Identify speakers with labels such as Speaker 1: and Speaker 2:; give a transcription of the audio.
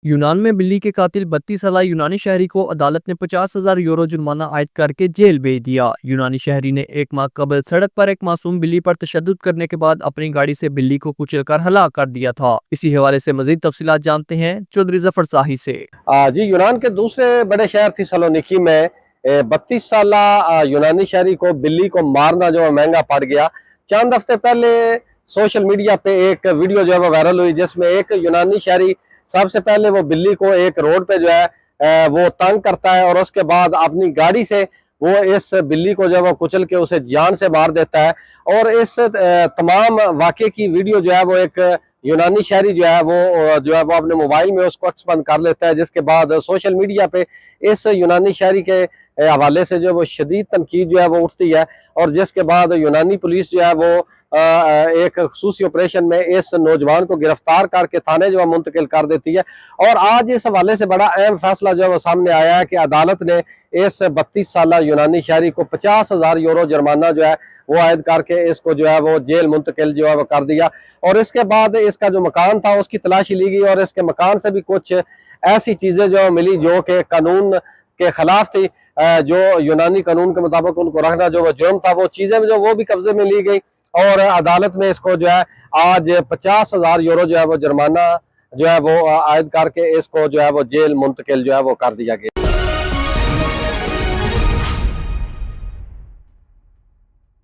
Speaker 1: यूनान में बिल्ली के कातिल 32 साला यूनानी शहरी को अदालत ने 50,000 यूरो जुर्माना आयद करके जेल भेज दिया। यूनानी शहरी ने एक माह कबल सड़क पर एक मासूम बिल्ली पर तशद्दुद करने के बाद अपनी गाड़ी से बिल्ली को कुचलकर हलाक कर दिया था। इसी हवाले से मजीद तफसीलात जानते हैं चौधरी जफर शाही से।
Speaker 2: जी, यूनान के दूसरे बड़े शहर थेसलोनिकी में 32 साला यूनानी शहरी को बिल्ली को मारना जो है महंगा पड़ गया। चंद हफ्ते पहले सोशल मीडिया पे एक वीडियो जो है वो वायरल हुई, जिसमें एक यूनानी शहरी सबसे पहले वो बिल्ली को एक रोड पे जो है वो तंग करता है और उसके बाद अपनी गाड़ी से वो इस बिल्ली को जो है वो कुचल के उसे जान से मार देता है। और इस तमाम वाक़े की वीडियो जो है वो एक यूनानी शहरी जो है वो अपने मोबाइल में उसको अक्स बंद कर लेता है, जिसके बाद सोशल मीडिया पे इस यूनानी शहरी के हवाले से जो है वो शदीद तनकीद जो है वो उठती है। और जिसके बाद यूनानी पुलिस जो है वो एक खसूसी ऑपरेशन में इस नौजवान को गिरफ्तार करके थाने जो है मुंतकिल कर देती है। और आज इस हवाले से बड़ा अहम फैसला जो है वो सामने आया है कि अदालत ने इस 32 साला यूनानी शहरी को 50,000 यूरो जुर्माना जो है वो आयद करके इसको जो है वो जेल मुंतकिल जो है वो कर दिया। और इसके बाद इसका जो मकान था उसकी तलाशी ली गई और इसके मकान से भी कुछ ऐसी चीजें जो मिली जो कि कानून के खिलाफ थी। जो यूनानी कानून के मुताबिक उनको रखना जो वो जुर्म था, वो चीजें जो वो भी कब्जे में ली गई और अदालत में इसको जो है आज 50,000 यूरो जो है वो जुर्माना जो है वो आयद करके इसको जो है वो जेल मुंतकिल जो है वो कर दिया गया।